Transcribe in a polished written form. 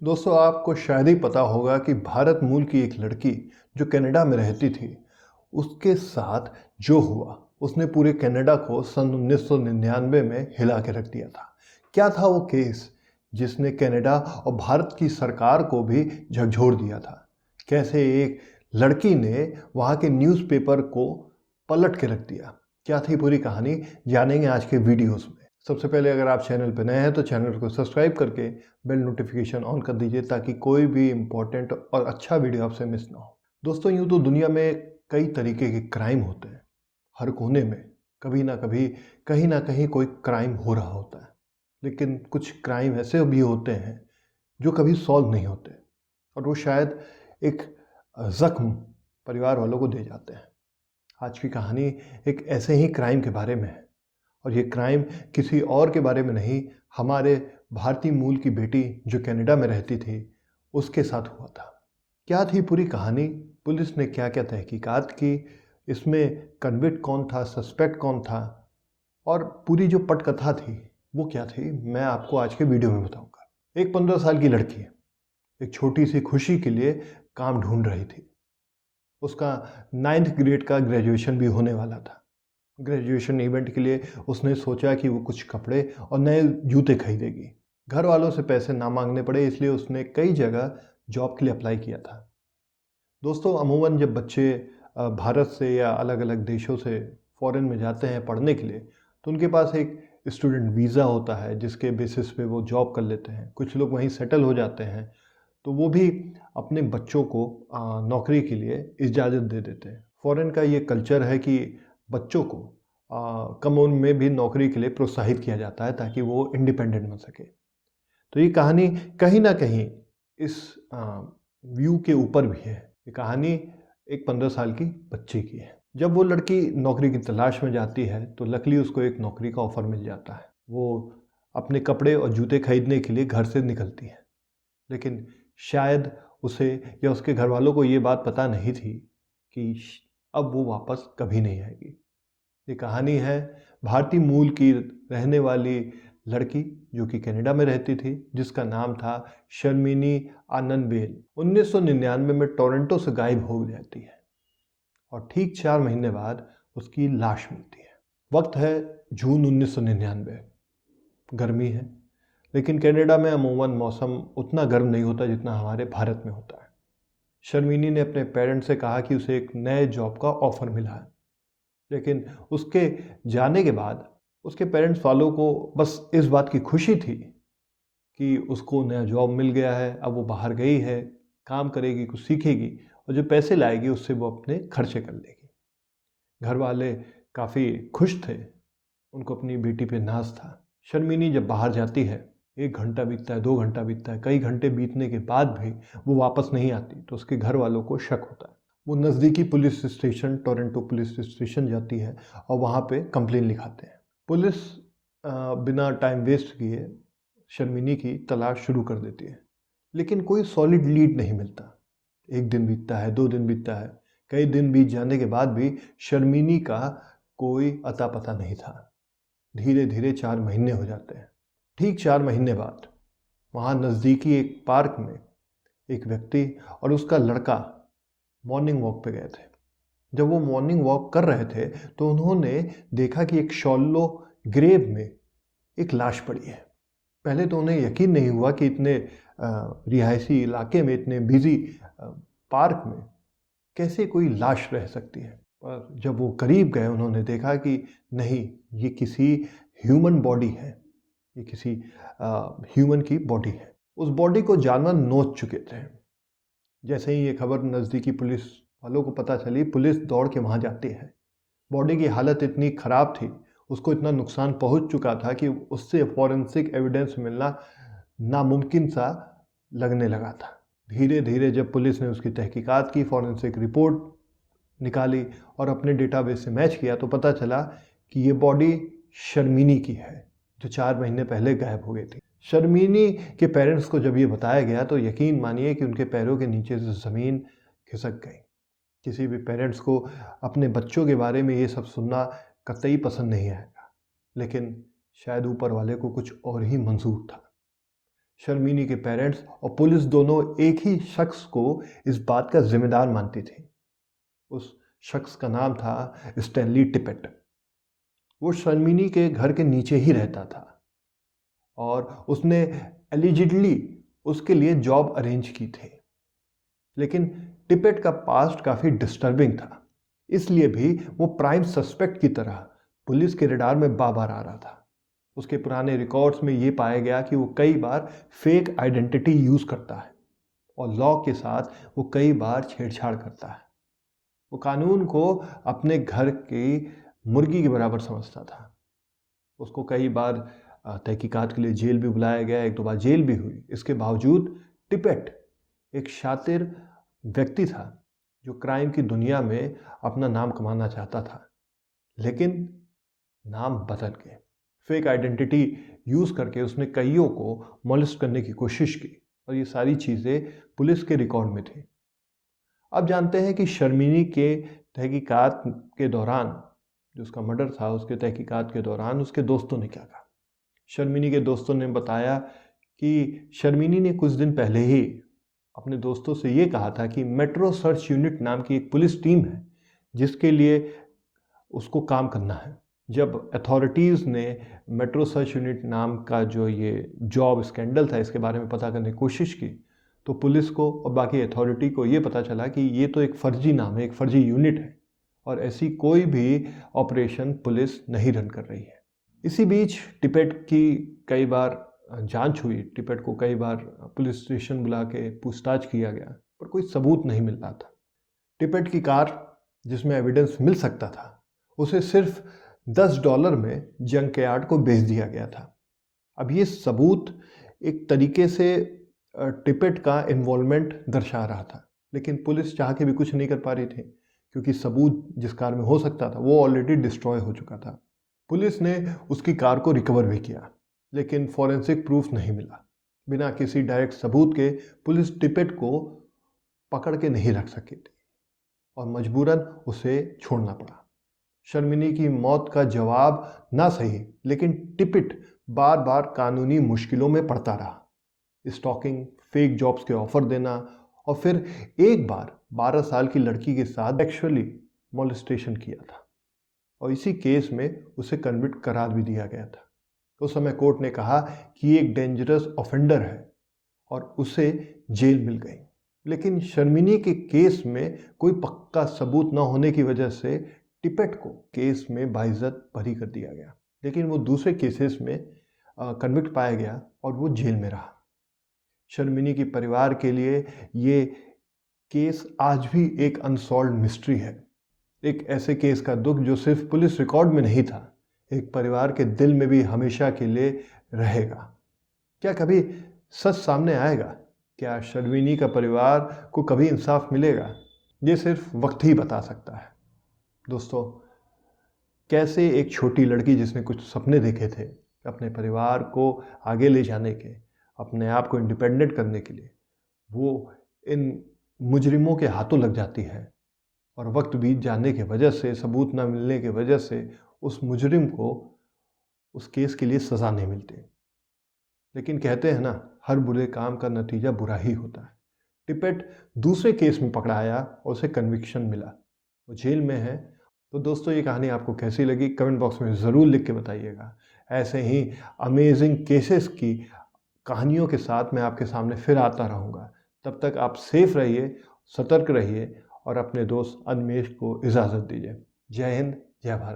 दोस्तों, आपको शायद ही पता होगा कि भारत मूल की एक लड़की जो कनाडा में रहती थी, उसके साथ जो हुआ उसने पूरे कनाडा को सन 1999 में हिला के रख दिया था। क्या था वो केस जिसने कनाडा और भारत की सरकार को भी झकझोर दिया था? कैसे एक लड़की ने वहाँ के न्यूज़पेपर को पलट के रख दिया? क्या थी पूरी कहानी, जानेंगे आज के वीडियोस में। सबसे पहले अगर आप चैनल पर नए हैं तो चैनल को सब्सक्राइब करके बेल नोटिफिकेशन ऑन कर दीजिए ताकि कोई भी इम्पोर्टेंट और अच्छा वीडियो आपसे मिस ना हो। दोस्तों, यूँ तो दुनिया में कई तरीके के क्राइम होते हैं। हर कोने में कभी ना कभी कहीं ना कहीं कोई क्राइम हो रहा होता है, लेकिन कुछ क्राइम ऐसे भी होते हैं जो कभी सॉल्व नहीं होते और वो शायद एक ज़ख्म परिवार वालों को दे जाते हैं। आज की कहानी एक ऐसे ही क्राइम के बारे में है और ये क्राइम किसी और के बारे में नहीं, हमारे भारतीय मूल की बेटी जो कनाडा में रहती थी उसके साथ हुआ था। क्या थी पूरी कहानी, पुलिस ने क्या क्या तहकीकात की, इसमें कन्विक्ट कौन था, सस्पेक्ट कौन था और पूरी जो पटकथा थी वो क्या थी, मैं आपको आज के वीडियो में बताऊंगा। एक 15 साल की लड़की एक छोटी सी खुशी के लिए काम ढूंढ रही थी। उसका 9th ग्रेड का ग्रेजुएशन भी होने वाला था। ग्रेजुएशन इवेंट के लिए उसने सोचा कि वो कुछ कपड़े और नए जूते खरीदेगी। घर वालों से पैसे ना मांगने पड़े, इसलिए उसने कई जगह जॉब के लिए अप्लाई किया था। दोस्तों, अमूमन जब बच्चे भारत से या अलग अलग देशों से फॉरेन में जाते हैं पढ़ने के लिए, तो उनके पास एक स्टूडेंट वीज़ा होता है जिसके बेसिस पे वो जॉब कर लेते हैं। कुछ लोग वहीं सेटल हो जाते हैं, तो वो भी अपने बच्चों को नौकरी के लिए इजाज़त दे देते हैं। फॉरेन का ये कल्चर है कि बच्चों को कम उम्र में भी नौकरी के लिए प्रोत्साहित किया जाता है ताकि वो इंडिपेंडेंट बन सके। तो ये कहानी कहीं ना कहीं इस व्यू के ऊपर भी है। ये कहानी एक 15 साल की बच्ची की है। जब वो लड़की नौकरी की तलाश में जाती है तो लकीली उसको एक नौकरी का ऑफ़र मिल जाता है। वो अपने कपड़े और जूते खरीदने के लिए घर से निकलती है, लेकिन शायद उसे या उसके घर वालों को ये बात पता नहीं थी कि अब वो वापस कभी नहीं आएगी। ये कहानी है भारतीय मूल की रहने वाली लड़की जो कि कनाडा में रहती थी, जिसका नाम था शर्मिनी आनंदबेल। 1999 में टोरंटो से गायब हो जाती है और ठीक 4 महीने बाद उसकी लाश मिलती है। वक्त है जून 1999। गर्मी है, लेकिन कनाडा में अमूमन मौसम उतना गर्म नहीं होता जितना हमारे भारत में होता है। शर्मिनी ने अपने पेरेंट्स से कहा कि उसे एक नए जॉब का ऑफ़र मिला है, लेकिन उसके जाने के बाद उसके पेरेंट्स वालों को बस इस बात की खुशी थी कि उसको नया जॉब मिल गया है, अब वो बाहर गई है, काम करेगी, कुछ सीखेगी और जो पैसे लाएगी उससे वो अपने खर्चे कर लेगी। घर वाले काफ़ी खुश थे, उनको अपनी बेटी पे नाज था। शर्मिनी जब बाहर जाती है, 1 घंटा बीतता है, 2 घंटा बीतता है, कई घंटे बीतने के बाद भी वो वापस नहीं आती, तो उसके घर वालों को शक होता है। वो नज़दीकी police station, Toronto police station जाती है और वहाँ पे कंप्लेन लिखाते हैं। पुलिस बिना टाइम वेस्ट किए शर्मिनी की तलाश शुरू कर देती है, लेकिन कोई सॉलिड लीड नहीं मिलता। 1 दिन बीतता है, 2 दिन बीतता है, कई दिन बीत जाने के बाद भी शर्मिनी का कोई अता पता नहीं था। धीरे धीरे 4 महीने हो जाते हैं। ठीक 4 महीने बाद वहाँ नज़दीकी एक पार्क में एक व्यक्ति और उसका लड़का मॉर्निंग वॉक पे गए थे। जब वो मॉर्निंग वॉक कर रहे थे तो उन्होंने देखा कि एक शॉलो ग्रेव में एक लाश पड़ी है। पहले तो उन्हें यकीन नहीं हुआ कि इतने रिहायशी इलाके में, इतने बिजी पार्क में कैसे कोई लाश रह सकती है। पर जब वो करीब गए उन्होंने देखा कि नहीं, ये किसी ह्यूमन बॉडी है, ये किसी ह्यूमन की बॉडी है। उस बॉडी को जानवर नोच चुके थे। जैसे ही ये खबर नज़दीकी पुलिस वालों को पता चली, पुलिस दौड़ के वहाँ जाती है। बॉडी की हालत इतनी ख़राब थी, उसको इतना नुकसान पहुँच चुका था कि उससे फॉरेंसिक एविडेंस मिलना नामुमकिन सा लगने लगा था। धीरे धीरे जब पुलिस ने उसकी तहकीकात की, फॉरेंसिक रिपोर्ट निकाली और अपने डेटाबेस से मैच किया, तो पता चला कि ये बॉडी शर्मिनी की है जो 4 महीने पहले गायब हो गई थी। शर्मिनी के पेरेंट्स को जब ये बताया गया तो यकीन मानिए कि उनके पैरों के नीचे से ज़मीन खिसक गई। किसी भी पेरेंट्स को अपने बच्चों के बारे में ये सब सुनना कतई पसंद नहीं आएगा, लेकिन शायद ऊपर वाले को कुछ और ही मंजूर था। शर्मिनी के पेरेंट्स और पुलिस दोनों एक ही शख्स को इस बात का जिम्मेदार मानती थी। उस शख्स का नाम था स्टैनली टिपेट। वो शर्मिनी के घर के नीचे ही रहता था और उसने एलिजिडली उसके लिए जॉब अरेंज की थी। लेकिन टिपेट का पास्ट काफ़ी डिस्टर्बिंग था, इसलिए भी वो प्राइम सस्पेक्ट की तरह पुलिस के रडार में बार-बार आ रहा था। उसके पुराने रिकॉर्ड्स में ये पाया गया कि वो कई बार फेक आइडेंटिटी यूज़ करता है और लॉ के साथ वो कई बार छेड़छाड़ करता है। वो कानून को अपने घर की मुर्गी के बराबर समझता था। उसको कई बार तहकीकात के लिए जेल भी बुलाया गया, 1-2 बार जेल भी हुई। इसके बावजूद टिपेट एक शातिर व्यक्ति था जो क्राइम की दुनिया में अपना नाम कमाना चाहता था, लेकिन नाम बदल के फेक आइडेंटिटी यूज़ करके उसने कईयों को मॉलेस्ट करने की कोशिश की और ये सारी चीज़ें पुलिस के रिकॉर्ड में थी। अब जानते हैं कि शर्मिनी के तहकीकात के दौरान, जो उसका मर्डर था, उसके तहकीकात के दौरान उसके दोस्तों ने क्या कहा। शर्मिनी के दोस्तों ने बताया कि शर्मिनी ने कुछ दिन पहले ही अपने दोस्तों से ये कहा था कि मेट्रो सर्च यूनिट नाम की एक पुलिस टीम है जिसके लिए उसको काम करना है। जब अथॉरिटीज़ ने मेट्रो सर्च यूनिट नाम का जो ये जॉब स्कैंडल था इसके बारे में पता करने की कोशिश की, तो पुलिस को और बाकी अथॉरिटी को ये पता चला कि ये तो एक फ़र्जी नाम है, एक फ़र्जी यूनिट है और ऐसी कोई भी ऑपरेशन पुलिस नहीं रन कर रही है। इसी बीच टिपेट की कई बार जांच हुई, टिपेट को कई बार पुलिस स्टेशन बुला के पूछताछ किया गया, पर कोई सबूत नहीं मिल रहा था। टिपेट की कार जिसमें एविडेंस मिल सकता था, उसे सिर्फ $10 में जंक यार्ड को बेच दिया गया था। अब ये सबूत एक तरीके से टिपेट का इन्वॉल्वमेंट दर्शा रहा था, लेकिन पुलिस चाह के भी कुछ नहीं कर पा रही थी क्योंकि सबूत जिस कार में हो सकता था वो ऑलरेडी डिस्ट्रॉय हो चुका था। पुलिस ने उसकी कार को रिकवर भी किया, लेकिन फॉरेंसिक प्रूफ नहीं मिला। बिना किसी डायरेक्ट सबूत के पुलिस टिपेट को पकड़ के नहीं रख सकी थी और मजबूरन उसे छोड़ना पड़ा। शर्मिनी की मौत का जवाब ना सही, लेकिन टिपेट बार बार कानूनी मुश्किलों में पड़ता रहा। स्टॉकिंग, फेक जॉब्स के ऑफर देना और फिर एक बार 12 साल की लड़की के साथ एक्चुअली मोलेस्टेशन किया था और इसी केस में उसे कन्विक्ट करार भी दिया गया था। उस समय कोर्ट ने कहा कि ये एक डेंजरस ऑफेंडर है और उसे जेल मिल गई। लेकिन शर्मिनी के केस में कोई पक्का सबूत न होने की वजह से टिपेट को केस में बाइज्जत बरी कर दिया गया, लेकिन वो दूसरे केसेस में कन्विक्ट पाया गया और वो जेल में रहा। शर्मिनी के परिवार के लिए ये केस आज भी एक अनसॉल्व्ड मिस्ट्री है, एक ऐसे केस का दुख जो सिर्फ पुलिस रिकॉर्ड में नहीं था, एक परिवार के दिल में भी हमेशा के लिए रहेगा। क्या कभी सच सामने आएगा? क्या शर्मिनी का परिवार को कभी इंसाफ मिलेगा? ये सिर्फ वक्त ही बता सकता है। दोस्तों, कैसे एक छोटी लड़की जिसने कुछ सपने देखे थे अपने परिवार को आगे ले जाने के, अपने आप को इंडिपेंडेंट करने के लिए, वो इन मुजरिमों के हाथों लग जाती है और वक्त बीत जाने की वजह से, सबूत ना मिलने की वजह से उस मुजरिम को उस केस के लिए सज़ा नहीं मिलती। लेकिन कहते हैं ना, हर बुरे काम का नतीजा बुरा ही होता है। टिपेट दूसरे केस में पकड़ा आया और उसे कन्विक्शन मिला, वो जेल में है। तो दोस्तों, ये कहानी आपको कैसी लगी कमेंट बॉक्स में ज़रूर लिख के बताइएगा। ऐसे ही अमेजिंग केसेस की कहानियों के साथ मैं आपके सामने फिर आता रहूँगा। तब तक आप सेफ रहिए, सतर्क रहिए और अपने दोस्त अनमेश को इजाज़त दीजिए। जय हिंद, जय भारत।